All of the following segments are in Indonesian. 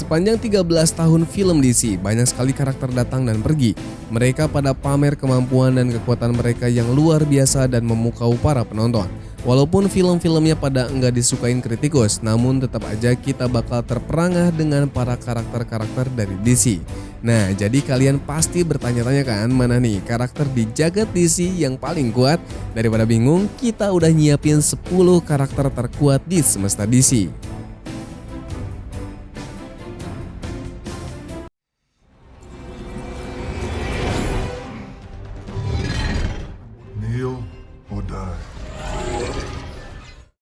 Sepanjang 13 tahun film DC, banyak sekali karakter datang dan pergi. Mereka pada pamer kemampuan dan kekuatan mereka yang luar biasa dan memukau para penonton. Walaupun film-filmnya pada enggak disukain kritikus, namun tetap aja kita bakal terperangah dengan para karakter-karakter dari DC. Nah, jadi kalian pasti bertanya-tanya kan, mana nih karakter di jagat DC yang paling kuat? Daripada bingung, kita udah nyiapin 10 karakter terkuat di semesta DC. Kneel or die.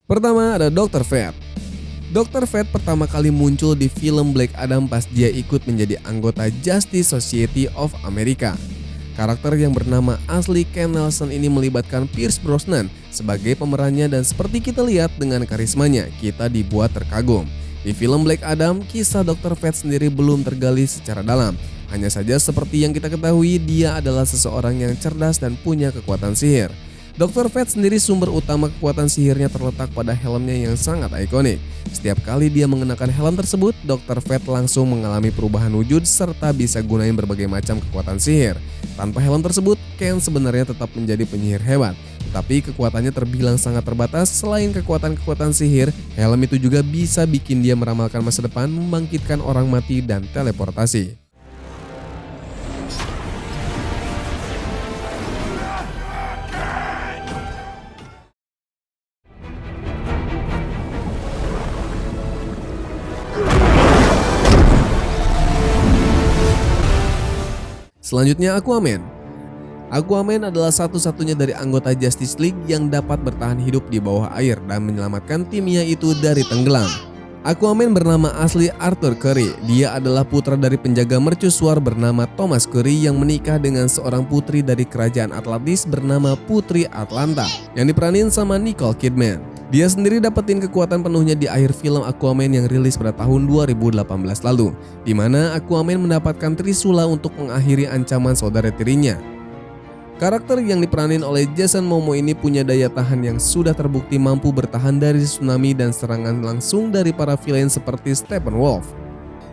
Pertama ada Dr. Fate. Dr. Fate pertama kali muncul di film Black Adam pas dia ikut menjadi anggota Justice Society of America. Karakter yang bernama asli Ken Nelson ini melibatkan Pierce Brosnan sebagai pemerannya dan seperti kita lihat dengan karismanya, kita dibuat terkagum. Di film Black Adam, kisah Dr. Fate sendiri belum tergali secara dalam. Hanya saja seperti yang kita ketahui, dia adalah seseorang yang cerdas dan punya kekuatan sihir. Dr. Fate sendiri sumber utama kekuatan sihirnya terletak pada helmnya yang sangat ikonik. Setiap kali dia mengenakan helm tersebut, Dr. Fate langsung mengalami perubahan wujud serta bisa gunain berbagai macam kekuatan sihir. Tanpa helm tersebut, Ken sebenarnya tetap menjadi penyihir hebat. Tetapi kekuatannya terbilang sangat terbatas. Selain kekuatan-kekuatan sihir, helm itu juga bisa bikin dia meramalkan masa depan, membangkitkan orang mati, dan teleportasi. Selanjutnya Aquaman. Aquaman adalah satu-satunya dari anggota Justice League yang dapat bertahan hidup di bawah air dan menyelamatkan timnya itu dari tenggelam. Aquaman bernama asli Arthur Curry. Dia adalah putra dari penjaga mercusuar bernama Thomas Curry yang menikah dengan seorang putri dari kerajaan Atlantis bernama Putri Atlanta yang diperanin sama Nicole Kidman. Dia sendiri dapetin kekuatan penuhnya di akhir film Aquaman yang rilis pada tahun 2018 lalu, di mana Aquaman mendapatkan Trisula untuk mengakhiri ancaman saudara tirinya. Karakter yang diperanin oleh Jason Momoa ini punya daya tahan yang sudah terbukti mampu bertahan dari tsunami dan serangan langsung dari para villain seperti Steppenwolf.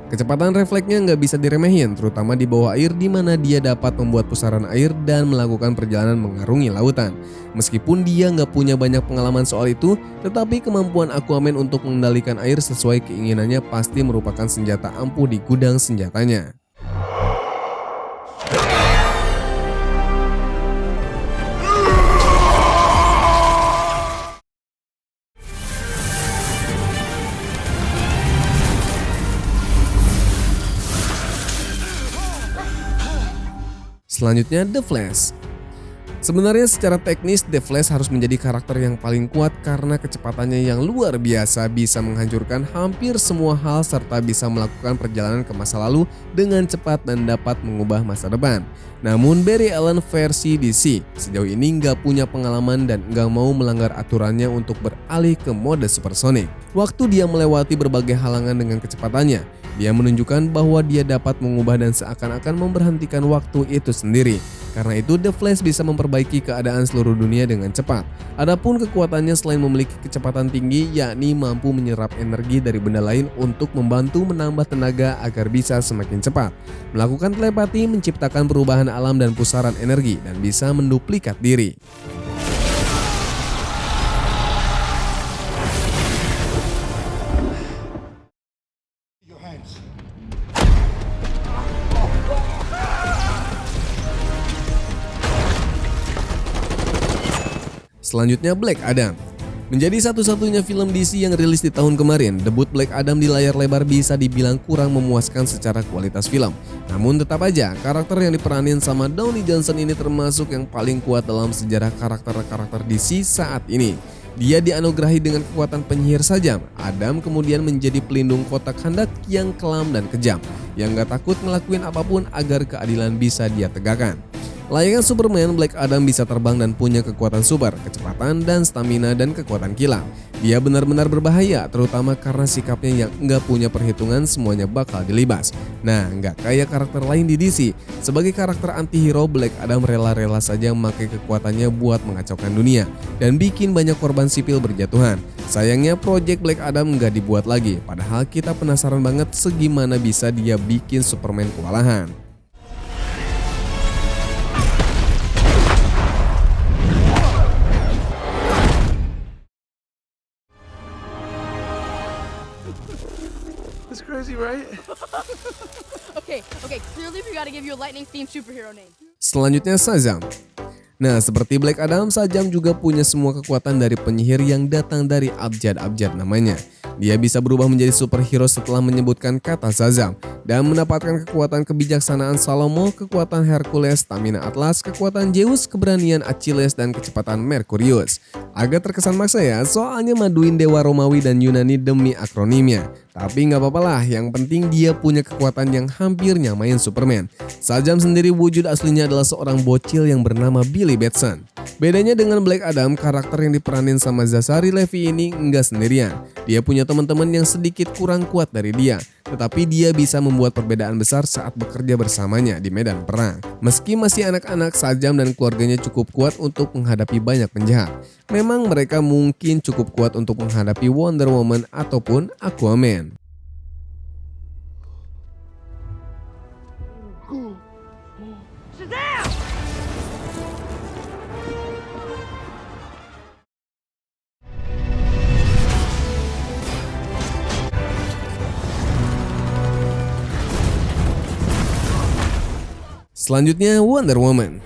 Kecepatan refleksnya nggak bisa diremehin, terutama di bawah air di mana dia dapat membuat pusaran air dan melakukan perjalanan mengarungi lautan. Meskipun dia nggak punya banyak pengalaman soal itu, tetapi kemampuan Aquaman untuk mengendalikan air sesuai keinginannya pasti merupakan senjata ampuh di gudang senjatanya. Selanjutnya The Flash. Sebenarnya secara teknis The Flash harus menjadi karakter yang paling kuat karena kecepatannya yang luar biasa bisa menghancurkan hampir semua hal serta bisa melakukan perjalanan ke masa lalu dengan cepat dan dapat mengubah masa depan. Namun Barry Allen versi DC sejauh ini nggak punya pengalaman dan nggak mau melanggar aturannya untuk beralih ke mode supersonic. Waktu dia melewati berbagai halangan dengan kecepatannya, dia menunjukkan bahwa dia dapat mengubah dan seakan-akan memberhentikan waktu itu sendiri. Karena itu The Flash bisa memperbaiki keadaan seluruh dunia dengan cepat. Adapun kekuatannya selain memiliki kecepatan tinggi, yakni mampu menyerap energi dari benda lain untuk membantu menambah tenaga agar bisa semakin cepat. Melakukan telepati, menciptakan perubahan alam dan pusaran energi, dan bisa menduplikat diri. Selanjutnya Black Adam. Menjadi satu-satunya film DC yang rilis di tahun kemarin, debut Black Adam di layar lebar bisa dibilang kurang memuaskan secara kualitas film. Namun tetap aja, karakter yang diperanin sama Downey Johnson ini termasuk yang paling kuat dalam sejarah karakter-karakter DC saat ini. Dia dianugerahi dengan kekuatan penyihir sajam. Adam kemudian menjadi pelindung kotak handak yang kelam dan kejam, yang gak takut ngelakuin apapun agar keadilan bisa dia tegakkan. Layaknya Superman, Black Adam bisa terbang dan punya kekuatan super, kecepatan dan stamina dan kekuatan kilat. Dia benar-benar berbahaya, terutama karena sikapnya yang nggak punya perhitungan semuanya bakal dilibas. Nah, nggak kayak karakter lain di DC. Sebagai karakter anti-hero, Black Adam rela-rela saja memakai kekuatannya buat mengacaukan dunia dan bikin banyak korban sipil berjatuhan. Sayangnya Project Black Adam nggak dibuat lagi, padahal kita penasaran banget segimana bisa dia bikin Superman kewalahan. That's crazy, right? Okay, clearly we gotta give you a lightning-themed superhero name. Selanjutnya Shazam. Nah, seperti Black Adam, Shazam juga punya semua kekuatan dari penyihir yang datang dari abjad-abjad namanya. Dia bisa berubah menjadi superhero setelah menyebutkan kata Shazam dan mendapatkan kekuatan kebijaksanaan Salomo, kekuatan Hercules, stamina Atlas, kekuatan Zeus, keberanian Achilles, dan kecepatan Merkurius. Agak terkesan maksa ya, soalnya maduin dewa Romawi dan Yunani demi akronimnya. Tapi nggak apa-apa lah, yang penting dia punya kekuatan yang hampir nyamain Superman. Shazam sendiri wujud aslinya adalah seorang bocil yang bernama Billy Batson. Bedanya dengan Black Adam, karakter yang diperanin sama Zachary Levi ini nggak sendirian. Dia punya teman-teman yang sedikit kurang kuat dari dia, tetapi dia bisa membuat perbedaan besar saat bekerja bersamanya di medan perang. Meski masih anak-anak, Shazam dan keluarganya cukup kuat untuk menghadapi banyak penjahat. Memang mereka mungkin cukup kuat untuk menghadapi Wonder Woman ataupun Aquaman. Selanjutnya Wonder Woman.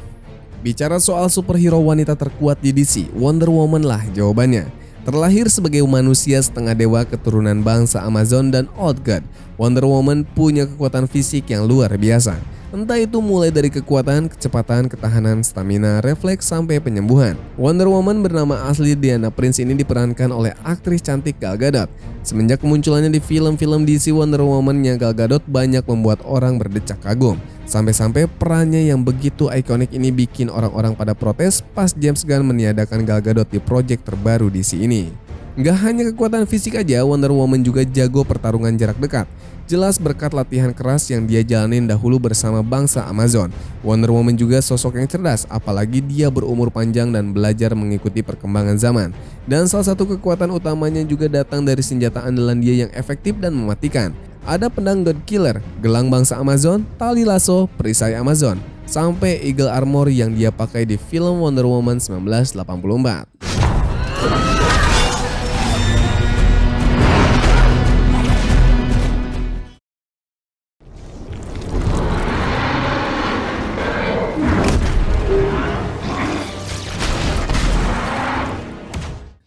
Bicara soal superhero wanita terkuat di DC, Wonder Woman lah jawabannya. Terlahir sebagai manusia setengah dewa keturunan bangsa Amazon dan Old God, Wonder Woman punya kekuatan fisik yang luar biasa. Entah itu mulai dari kekuatan, kecepatan, ketahanan, stamina, refleks, sampai penyembuhan. Wonder Woman bernama asli Diana Prince ini diperankan oleh aktris cantik Gal Gadot. Semenjak kemunculannya di film-film DC, Wonder Woman-nya Gal Gadot banyak membuat orang berdecak kagum. Sampai-sampai perannya yang begitu ikonik ini bikin orang-orang pada protes pas James Gunn meniadakan Gal Gadot di proyek terbaru DC ini. Gak hanya kekuatan fisik aja, Wonder Woman juga jago pertarungan jarak dekat. Jelas berkat latihan keras yang dia jalanin dahulu bersama bangsa Amazon. Wonder Woman juga sosok yang cerdas, apalagi dia berumur panjang dan belajar mengikuti perkembangan zaman. Dan salah satu kekuatan utamanya juga datang dari senjata andalan dia yang efektif dan mematikan. Ada pedang God Killer, gelang bangsa Amazon, tali lasso, perisai Amazon, sampai Eagle Armor yang dia pakai di film Wonder Woman 1984.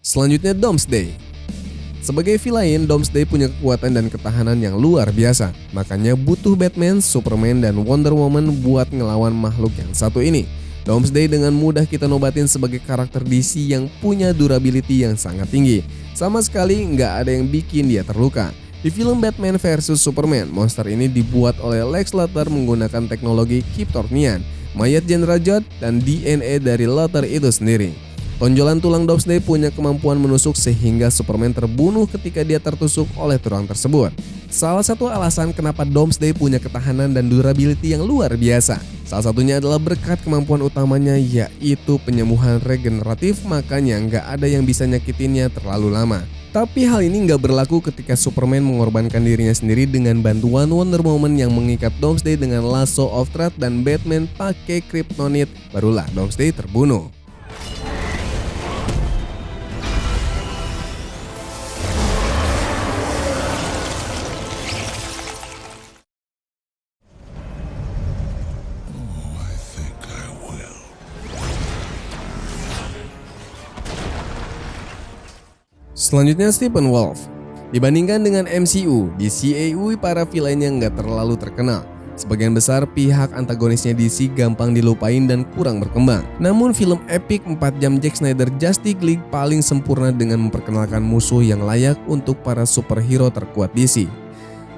Selanjutnya Doomsday. Sebagai villain, Doomsday punya kekuatan dan ketahanan yang luar biasa. Makanya butuh Batman, Superman, dan Wonder Woman buat ngelawan makhluk yang satu ini. Doomsday dengan mudah kita nobatin sebagai karakter DC yang punya durability yang sangat tinggi. Sama sekali nggak ada yang bikin dia terluka. Di film Batman vs Superman, monster ini dibuat oleh Lex Luthor menggunakan teknologi Kryptonian, mayat General Zod, dan DNA dari Luthor itu sendiri. Tonjolan tulang Doomsday punya kemampuan menusuk sehingga Superman terbunuh ketika dia tertusuk oleh tulang tersebut. Salah satu alasan kenapa Doomsday punya ketahanan dan durability yang luar biasa. Salah satunya adalah berkat kemampuan utamanya, yaitu penyembuhan regeneratif, makanya nggak ada yang bisa nyakitinnya terlalu lama. Tapi hal ini nggak berlaku ketika Superman mengorbankan dirinya sendiri dengan bantuan Wonder Woman yang mengikat Doomsday dengan lasso of Truth dan Batman pakai Kryptonite, barulah Doomsday terbunuh. Selanjutnya Steppenwolf. Dibandingkan dengan MCU, di CAU para villainnya nggak terlalu terkenal. Sebagian besar pihak antagonisnya DC gampang dilupain dan kurang berkembang. Namun film epic 4 jam Zack Snyder Justice League paling sempurna dengan memperkenalkan musuh yang layak untuk para superhero terkuat DC.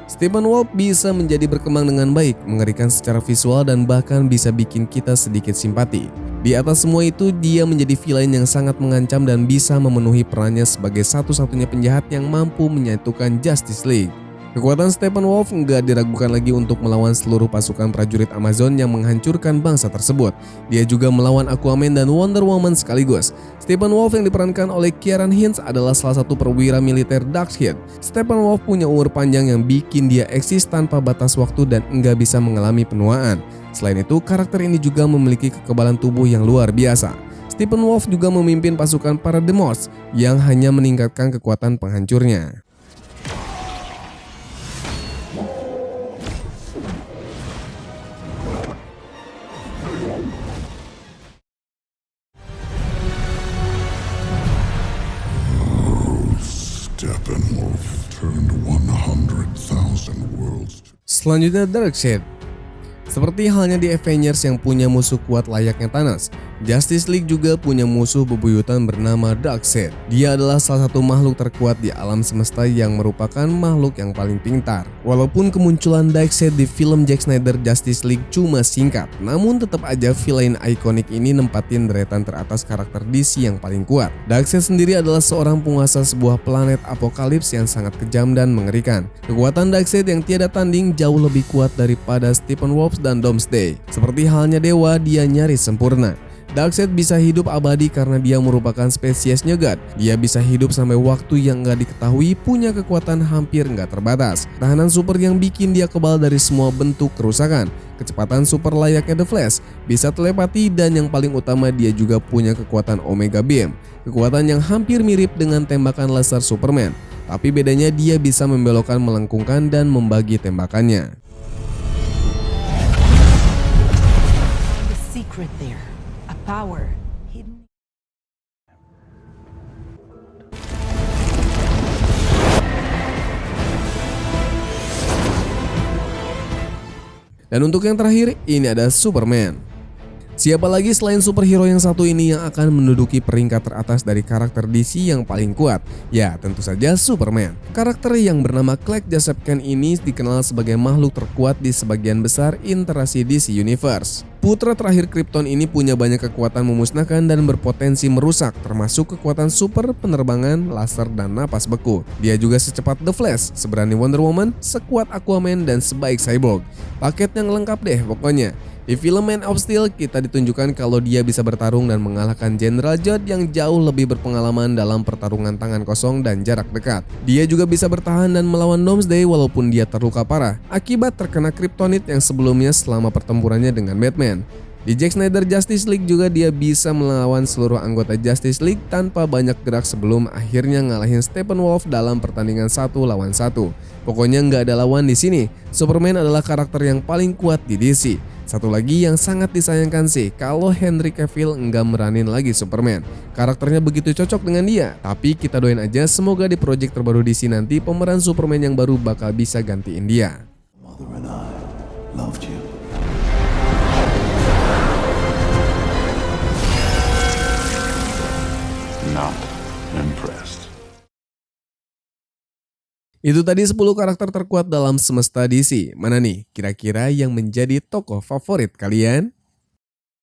Steppenwolf bisa menjadi berkembang dengan baik, mengerikan secara visual dan bahkan bisa bikin kita sedikit simpati. Di atas semua itu, dia menjadi villain yang sangat mengancam dan bisa memenuhi perannya sebagai satu-satunya penjahat yang mampu menyatukan Justice League. Kekuatan Steppenwolf nggak diragukan lagi untuk melawan seluruh pasukan prajurit Amazon yang menghancurkan bangsa tersebut. Dia juga melawan Aquaman dan Wonder Woman sekaligus. Steppenwolf yang diperankan oleh Kieran Hinds adalah salah satu perwira militer Darkseid. Steppenwolf punya umur panjang yang bikin dia eksis tanpa batas waktu dan nggak bisa mengalami penuaan. Selain itu, karakter ini juga memiliki kekebalan tubuh yang luar biasa. Steppenwolf juga memimpin pasukan para Demons yang hanya meningkatkan kekuatan penghancurnya. Steppenwolf turned 100,000 worlds to Selanjutnya Darkseid. Seperti halnya di Avengers yang punya musuh kuat layaknya Thanos, Justice League juga punya musuh bebuyutan bernama Darkseid. Dia adalah salah satu makhluk terkuat di alam semesta yang merupakan makhluk yang paling pintar. Walaupun kemunculan Darkseid di film Zack Snyder Justice League cuma singkat, namun tetap aja villain ikonik ini nempatin deretan teratas karakter DC yang paling kuat. Darkseid sendiri adalah seorang penguasa sebuah planet apokalips yang sangat kejam dan mengerikan. Kekuatan Darkseid yang tiada tanding jauh lebih kuat daripada Steppenwolf dan Doomsday. Seperti halnya dewa, dia nyaris sempurna. Darkseid bisa hidup abadi karena dia merupakan spesiesnya God. Dia bisa hidup sampai waktu yang nggak diketahui, punya kekuatan hampir nggak terbatas. Tahanan super yang bikin dia kebal dari semua bentuk kerusakan. Kecepatan super layaknya The Flash, bisa telepati, dan yang paling utama dia juga punya kekuatan Omega Beam. Kekuatan yang hampir mirip dengan tembakan laser Superman. Tapi bedanya dia bisa membelokkan, melengkungkan, dan membagi tembakannya. Secret there, a power hidden. Dan untuk yang terakhir, ini ada Superman. Siapa lagi selain superhero yang satu ini yang akan menduduki peringkat teratas dari karakter DC yang paling kuat? Ya, tentu saja Superman. Karakter yang bernama Clark Joseph Kent ini dikenal sebagai makhluk terkuat di sebagian besar interaksi DC Universe. Putra terakhir Krypton ini punya banyak kekuatan memusnahkan dan berpotensi merusak, termasuk kekuatan super, penerbangan, laser, dan napas beku. Dia juga secepat The Flash, seberani Wonder Woman, sekuat Aquaman, dan sebaik Cyborg. Paket yang lengkap deh pokoknya. Di film Man of Steel, kita ditunjukkan kalau dia bisa bertarung dan mengalahkan General Zod yang jauh lebih berpengalaman dalam pertarungan tangan kosong dan jarak dekat. Dia juga bisa bertahan dan melawan Doomsday walaupun dia terluka parah akibat terkena kryptonit yang sebelumnya selama pertempurannya dengan Batman. Di Zack Snyder Justice League juga dia bisa melawan seluruh anggota Justice League tanpa banyak gerak sebelum akhirnya ngalahin Steppenwolf dalam pertandingan 1 lawan 1. Pokoknya nggak ada lawan di sini. Superman adalah karakter yang paling kuat di DC. Satu lagi yang sangat disayangkan sih, kalau Henry Cavill nggak meranin lagi Superman. Karakternya begitu cocok dengan dia. Tapi kita doain aja semoga di project terbaru DC nanti pemeran Superman yang baru bakal bisa gantiin dia. Mother and I loved you. Not impressed. Itu tadi 10 karakter terkuat dalam semesta DC. Mana nih kira-kira yang menjadi tokoh favorit kalian?